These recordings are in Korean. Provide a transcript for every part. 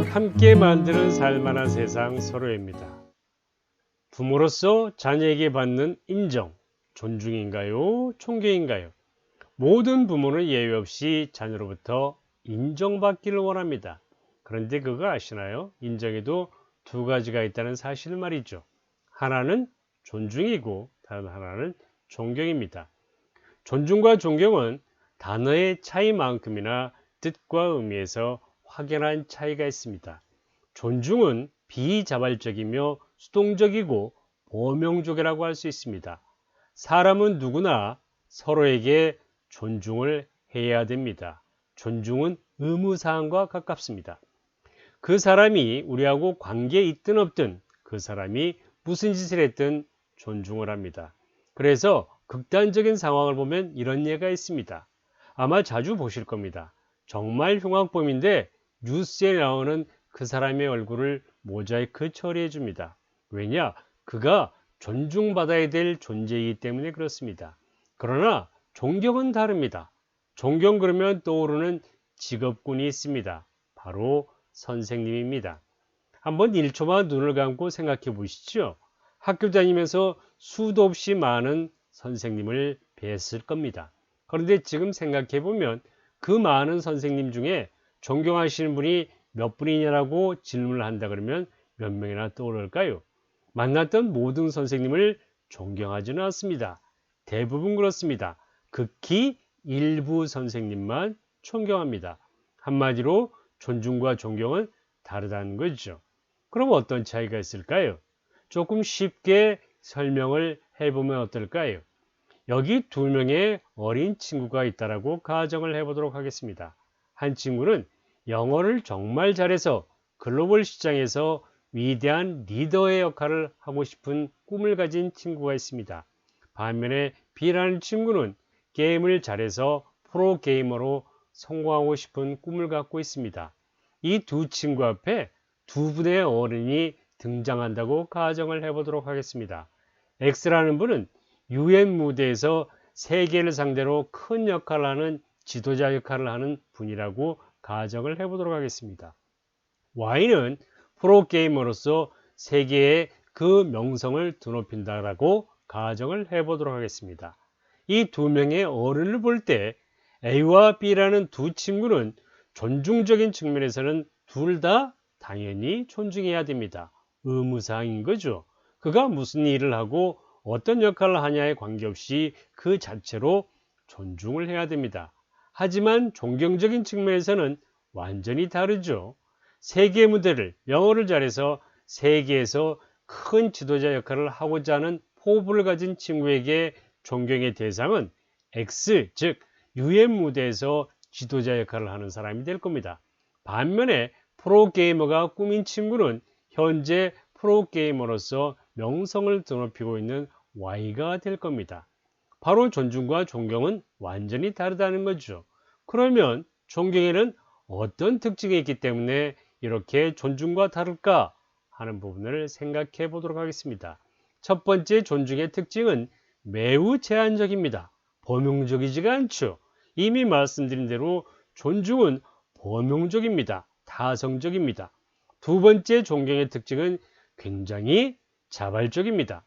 함께 만드는 살만한 세상 서로입니다. 부모로서 자녀에게 받는 인정, 존중인가요? 존경인가요? 모든 부모는 예외 없이 자녀로부터 인정받기를 원합니다. 그런데 그거 아시나요? 인정에도 두 가지가 있다는 사실 말이죠. 하나는 존중이고 다른 하나는 존경입니다. 존중과 존경은 단어의 차이만큼이나 뜻과 의미에서 확연한 차이가 있습니다. 존중은 비자발적이며 수동적이고 보명적이라고 할 수 있습니다. 사람은 누구나 서로에게 존중을 해야 됩니다. 존중은 의무사항과 가깝습니다. 그 사람이 우리하고 관계에 있든 없든 그 사람이 무슨 짓을 했든 존중을 합니다. 그래서 극단적인 상황을 보면 이런 예가 있습니다. 아마 자주 보실 겁니다. 정말 흉악범인데 뉴스에 나오는 그 사람의 얼굴을 모자이크 처리해 줍니다. 왜냐? 그가 존중받아야 될 존재이기 때문에 그렇습니다. 그러나 존경은 다릅니다. 존경 그러면 떠오르는 직업군이 있습니다. 바로 선생님입니다. 한번 1초만 눈을 감고 생각해 보시죠. 학교 다니면서 수도 없이 많은 선생님을 뵀을 겁니다. 그런데 지금 생각해 보면 그 많은 선생님 중에 존경하시는 분이 몇 분이냐라고 질문을 한다 그러면 몇 명이나 떠오를까요? 만났던 모든 선생님을 존경하지는 않습니다. 대부분 그렇습니다. 극히 일부 선생님만 존경합니다. 한마디로 존중과 존경은 다르다는 거죠. 그럼 어떤 차이가 있을까요? 조금 쉽게 설명을 해보면 어떨까요? 여기 두 명의 어린 친구가 있다라고 가정을 해보도록 하겠습니다. 한 친구는 영어를 정말 잘해서 글로벌 시장에서 위대한 리더의 역할을 하고 싶은 꿈을 가진 친구가 있습니다. 반면에 B라는 친구는 게임을 잘해서 프로게이머로 성공하고 싶은 꿈을 갖고 있습니다. 이 두 친구 앞에 두 분의 어른이 등장한다고 가정을 해보도록 하겠습니다. X라는 분은 UN 무대에서 세계를 상대로 큰 역할을 하는 지도자 역할을 하는 분이라고 가정을 해보도록 하겠습니다. Y는 프로게이머로서 세계에 그 명성을 드높인다라고 가정을 해보도록 하겠습니다. 이 두 명의 어른을 볼 때 A와 B라는 두 친구는 존중적인 측면에서는 둘 다 당연히 존중해야 됩니다. 의무사항인 거죠. 그가 무슨 일을 하고 어떤 역할을 하냐에 관계없이 그 자체로 존중을 해야 됩니다. 하지만 존경적인 측면에서는 완전히 다르죠. 세계 무대를 영어를 잘해서 세계에서 큰 지도자 역할을 하고자 하는 포부를 가진 친구에게 존경의 대상은 X, 즉 UN 무대에서 지도자 역할을 하는 사람이 될 겁니다. 반면에 프로게이머가 꿈인 친구는 현재 프로게이머로서 명성을 드높이고 있는 Y가 될 겁니다. 바로 존중과 존경은 완전히 다르다는 거죠. 그러면 존경에는 어떤 특징이 있기 때문에 이렇게 존중과 다를까 하는 부분을 생각해 보도록 하겠습니다. 첫 번째 존중의 특징은 매우 제한적입니다. 범용적이지가 않죠. 이미 말씀드린 대로 존중은 범용적입니다. 타성적입니다. 두 번째 존경의 특징은 굉장히 자발적입니다.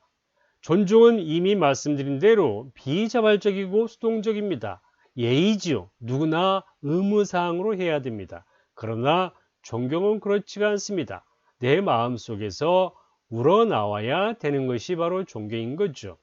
존중은 이미 말씀드린 대로 비자발적이고 수동적입니다. 예의지요. 누구나 의무사항으로 해야 됩니다. 그러나 존경은 그렇지가 않습니다. 내 마음속에서 우러나와야 되는 것이 바로 존경인 거죠.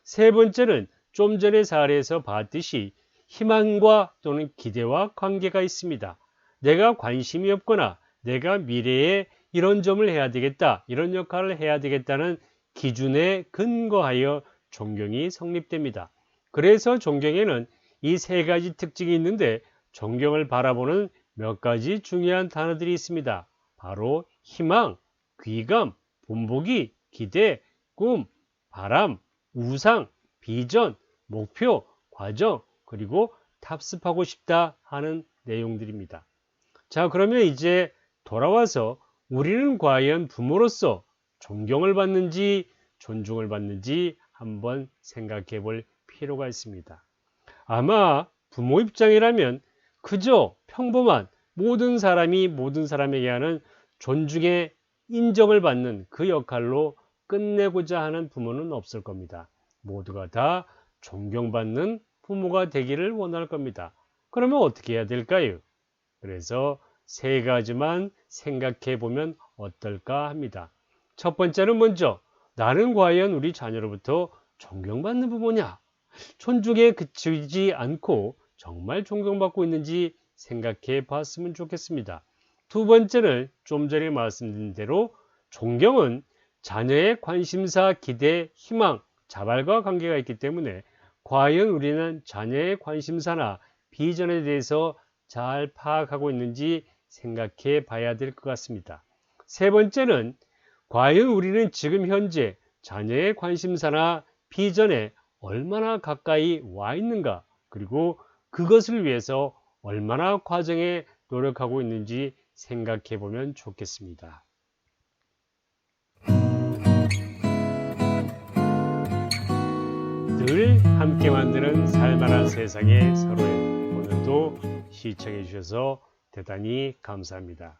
세 번째는 좀 전에 사례에서 봤듯이 희망과 또는 기대와 관계가 있습니다. 내가 관심이 없거나 내가 미래에 이런 점을 해야 되겠다, 이런 역할을 해야 되겠다는 기준에 근거하여 존경이 성립됩니다. 그래서 존경에는 이 세 가지 특징이 있는데 존경을 바라보는 몇 가지 중요한 단어들이 있습니다. 바로 희망, 귀감, 본보기, 기대, 꿈, 바람, 우상, 비전, 목표, 과정, 그리고 답습하고 싶다 하는 내용들입니다. 자, 그러면 이제 돌아와서 우리는 과연 부모로서 존경을 받는지 존중을 받는지 한번 생각해 볼 필요가 있습니다. 아마 부모 입장이라면 그저 평범한 모든 사람이 모든 사람에게 하는 존중의 인정을 받는 그 역할로 끝내고자 하는 부모는 없을 겁니다. 모두가 다 존경받는 부모가 되기를 원할 겁니다. 그러면 어떻게 해야 될까요? 그래서 세 가지만 생각해 보면 어떨까 합니다. 첫 번째는 먼저 나는 과연 우리 자녀로부터 존경받는 부모냐? 존중에 그치지 않고 정말 존경받고 있는지 생각해 봤으면 좋겠습니다. 두 번째는 좀 전에 말씀드린 대로 존경은 자녀의 관심사, 기대, 희망, 자발과 관계가 있기 때문에 과연 우리는 자녀의 관심사나 비전에 대해서 잘 파악하고 있는지 생각해 봐야 될 것 같습니다. 세 번째는 과연 우리는 지금 현재 자녀의 관심사나 비전에 얼마나 가까이 와 있는가, 그리고 그것을 위해서 얼마나 과정에 노력하고 있는지 생각해 보면 좋겠습니다. 늘 함께 만드는 살만한 세상의 서로에 오늘도 시청해 주셔서 대단히 감사합니다.